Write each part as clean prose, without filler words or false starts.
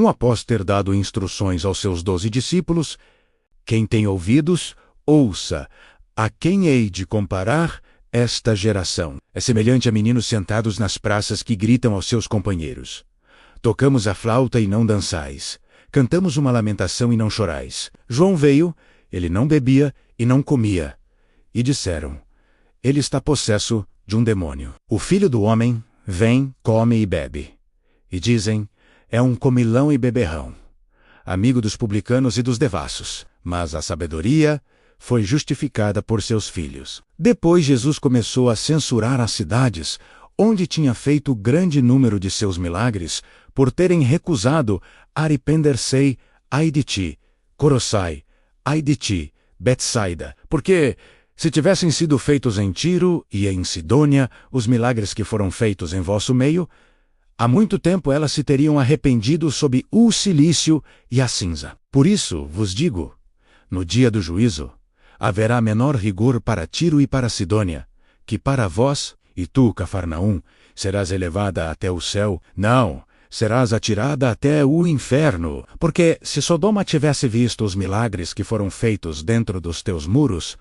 Após ter dado instruções aos seus 12 discípulos: quem tem ouvidos, ouça. A quem hei de comparar esta geração? É semelhante a meninos sentados nas praças que gritam aos seus companheiros: tocamos a flauta e não dançais. Cantamos uma lamentação e não chorais. João veio, ele não bebia e não comia. E disseram: ele está possesso de um demônio. O Filho do Homem vem, come e bebe. E dizem: é um comilão e beberrão, amigo dos publicanos e dos devassos. Mas a sabedoria foi justificada por seus filhos. Depois Jesus começou a censurar as cidades onde tinha feito grande número de seus milagres, por terem recusado arrepender-se. Ai de ti, Corossai, ai de ti, Betsaida, porque se tivessem sido feitos em Tiro e em Sidônia os milagres que foram feitos em vosso meio, há muito tempo elas se teriam arrependido sob o cilício e a cinza. Por isso vos digo, no dia do juízo, haverá menor rigor para Tiro e para Sidônia, que para vós. E tu, Cafarnaum, serás elevada até o céu? Não, serás atirada até o inferno. Porque se Sodoma tivesse visto os milagres que foram feitos dentro dos teus muros,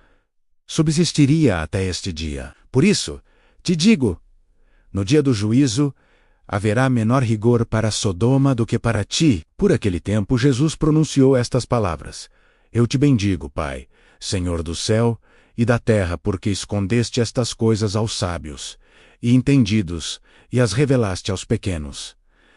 subsistiria até este dia. Por isso, te digo, no dia do juízo, haverá menor rigor para Sodoma do que para ti. Por aquele tempo, Jesus pronunciou estas palavras: eu te bendigo, Pai, Senhor do céu e da terra, porque escondeste estas coisas aos sábios e entendidos e as revelaste aos pequenos.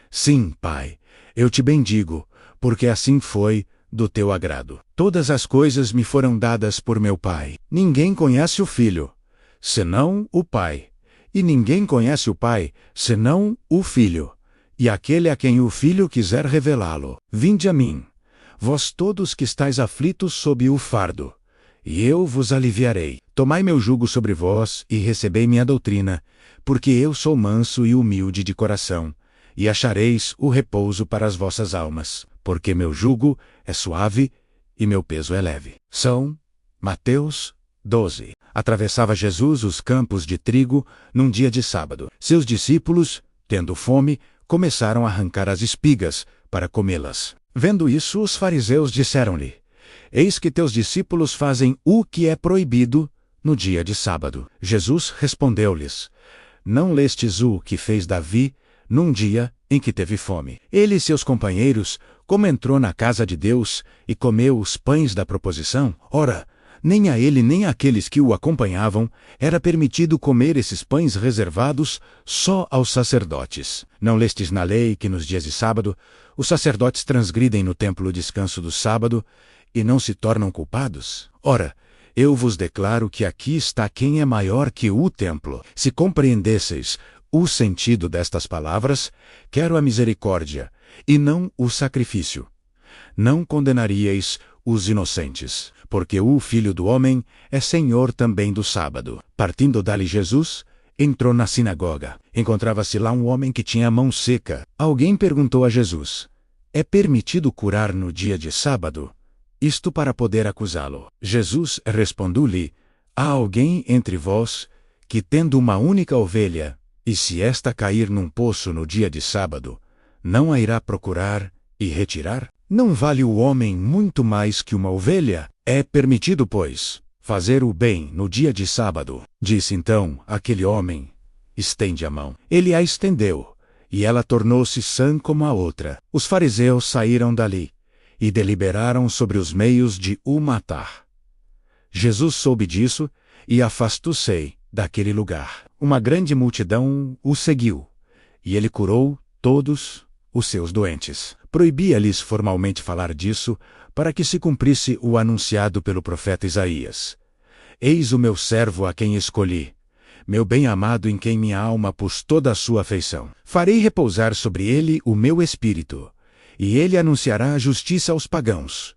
Sim, Pai, eu te bendigo, porque assim foi do teu agrado. Todas as coisas me foram dadas por meu Pai. Ninguém conhece o Filho, senão o Pai, e ninguém conhece o Pai, senão o Filho, e aquele a quem o Filho quiser revelá-lo. Vinde a mim, vós todos que estáis aflitos sob o fardo, e eu vos aliviarei. Tomai meu jugo sobre vós e recebei minha doutrina, porque eu sou manso e humilde de coração, e achareis o repouso para as vossas almas, porque meu jugo é suave e meu peso é leve. São Mateus 12. Atravessava Jesus os campos de trigo num dia de sábado. Seus discípulos, tendo fome, começaram a arrancar as espigas para comê-las. Vendo isso, os fariseus disseram-lhe: eis que teus discípulos fazem o que é proibido no dia de sábado. Jesus respondeu-lhes: não lestes o que fez Davi num dia em que teve fome? Ele e seus companheiros, como entrou na casa de Deus e comeu os pães da proposição? Ora, nem a ele nem àqueles que o acompanhavam era permitido comer esses pães reservados só aos sacerdotes. Não lestes na lei que nos dias de sábado os sacerdotes transgridem no templo o descanso do sábado e não se tornam culpados? Ora, eu vos declaro que aqui está quem é maior que o templo. Se compreendesseis o sentido destas palavras, quero a misericórdia e não o sacrifício, não condenaríeis os inocentes, porque o Filho do Homem é Senhor também do sábado. Partindo dali Jesus, entrou na sinagoga. Encontrava-se lá um homem que tinha a mão seca. Alguém perguntou a Jesus: é permitido curar no dia de sábado? Isto para poder acusá-lo. Jesus respondeu-lhe: há alguém entre vós que, tendo uma única ovelha, e se esta cair num poço no dia de sábado, não a irá procurar e retirar? Não vale o homem muito mais que uma ovelha? É permitido, pois, fazer o bem no dia de sábado. Disse então aquele homem: estende a mão. Ele a estendeu, e ela tornou-se sã como a outra. Os fariseus saíram dali e deliberaram sobre os meios de o matar. Jesus soube disso e afastou-se daquele lugar. Uma grande multidão o seguiu, e ele curou todos os seus doentes. Proibia-lhes formalmente falar disso, para que se cumprisse o anunciado pelo profeta Isaías: eis o meu servo a quem escolhi, meu bem-amado em quem minha alma pôs toda a sua afeição. Farei repousar sobre ele o meu espírito, e ele anunciará a justiça aos pagãos.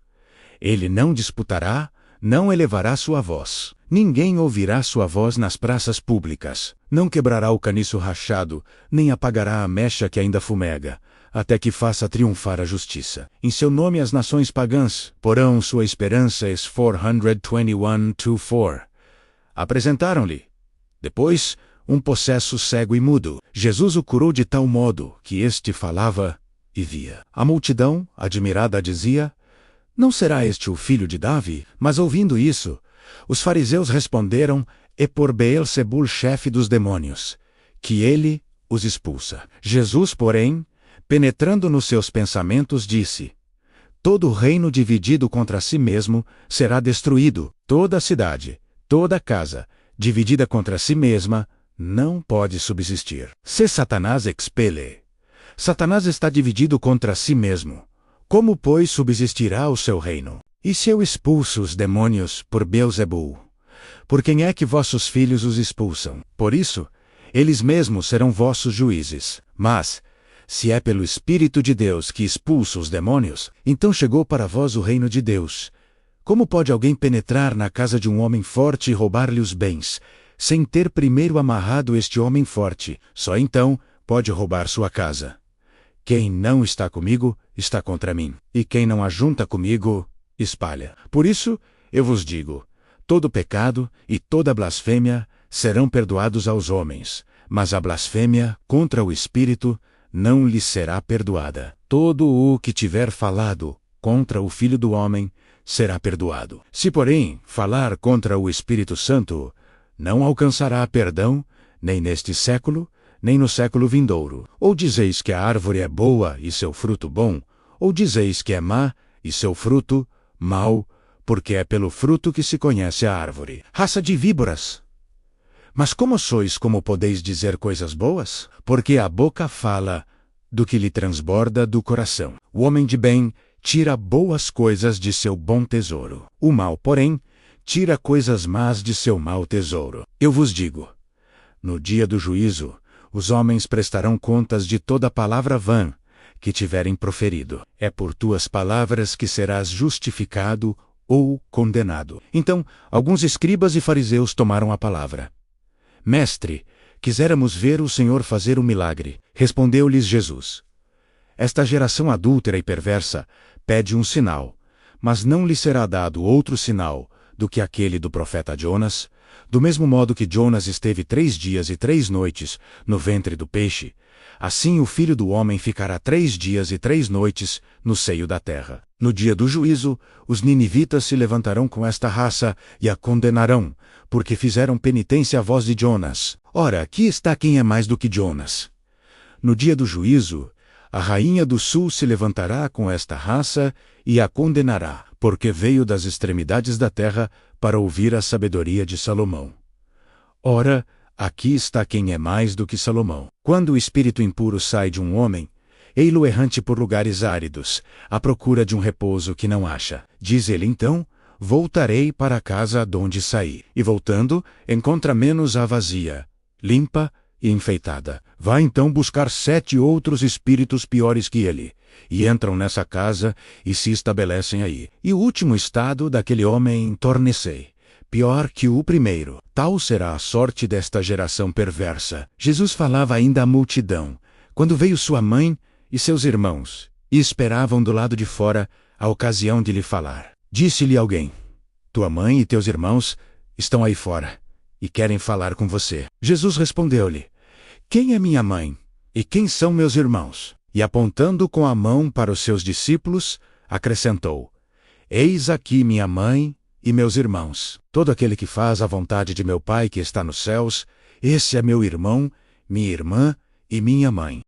Ele não disputará, não elevará sua voz. Ninguém ouvirá sua voz nas praças públicas. Não quebrará o caniço rachado, nem apagará a mecha que ainda fumega, até que faça triunfar a justiça. Em seu nome as nações pagãs porão sua esperança. 421:4. Apresentaram-lhe, depois, um possesso cego e mudo. Jesus o curou de tal modo que este falava e via. A multidão, admirada, dizia: Não será este o filho de Davi? Mas ouvindo isso, os fariseus responderam: É por Beelzebul, chefe dos demônios, que ele os expulsa. Jesus, porém, penetrando nos seus pensamentos, disse: Todo reino dividido contra si mesmo será destruído. Toda cidade, toda casa, dividida contra si mesma, não pode subsistir. Se Satanás expele. Satanás está dividido contra si mesmo. Como, pois, subsistirá o seu reino? E se eu expulso os demônios por Beelzebul? Por quem é que vossos filhos os expulsam? Por isso, eles mesmos serão vossos juízes. Mas, se é pelo Espírito de Deus que expulsa os demônios, então chegou para vós o reino de Deus. Como pode alguém penetrar na casa de um homem forte e roubar-lhe os bens, sem ter primeiro amarrado este homem forte? Só então pode roubar sua casa. Quem não está comigo, está contra mim. E quem não ajunta comigo, espalha. Por isso, eu vos digo, todo pecado e toda blasfêmia serão perdoados aos homens, mas a blasfêmia contra o Espírito não lhe será perdoada. Todo o que tiver falado contra o Filho do Homem será perdoado. Se, porém, falar contra o Espírito Santo, não alcançará perdão, nem neste século, nem no século vindouro. Ou dizeis que a árvore é boa e seu fruto bom, ou dizeis que é má e seu fruto mau, porque é pelo fruto que se conhece a árvore. Raça de víboras! Mas como sois, como podeis dizer coisas boas? Porque a boca fala do que lhe transborda do coração. O homem de bem tira boas coisas de seu bom tesouro. O mal, porém, tira coisas más de seu mau tesouro. Eu vos digo, no dia do juízo, os homens prestarão contas de toda palavra vã que tiverem proferido. É por tuas palavras que serás justificado ou condenado. Então, alguns escribas e fariseus tomaram a palavra. Mestre, quiséramos ver o Senhor fazer um milagre. Respondeu-lhes Jesus: Esta geração adúltera e perversa pede um sinal, mas não lhe será dado outro sinal do que aquele do profeta Jonas. Do mesmo modo que Jonas esteve 3 dias e 3 noites no ventre do peixe, assim o Filho do Homem ficará 3 dias e 3 noites no seio da terra. No dia do juízo, os ninivitas se levantarão com esta raça e a condenarão, porque fizeram penitência à voz de Jonas. Ora, aqui está quem é mais do que Jonas. No dia do juízo, a rainha do sul se levantará com esta raça e a condenará, porque veio das extremidades da terra para ouvir a sabedoria de Salomão. Ora, aqui está quem é mais do que Salomão. Quando o espírito impuro sai de um homem, ei-lo errante por lugares áridos, à procura de um repouso que não acha. Diz ele então: Voltarei para a casa donde saí. E voltando, encontra menos-a vazia, limpa e enfeitada. Vai então buscar 7 outros espíritos piores que ele, e entram nessa casa e se estabelecem aí. E o último estado daquele homem torne-se pior que o primeiro. Tal será a sorte desta geração perversa. Jesus falava ainda à multidão, quando veio sua mãe e seus irmãos, e esperavam do lado de fora a ocasião de lhe falar. Disse-lhe alguém: Tua mãe e teus irmãos estão aí fora, e querem falar com você. Jesus respondeu-lhe: Quem é minha mãe? E quem são meus irmãos? E apontando com a mão para os seus discípulos, acrescentou: Eis aqui minha mãe e meus irmãos. Todo aquele que faz a vontade de meu Pai que está nos céus, esse é meu irmão, minha irmã e minha mãe.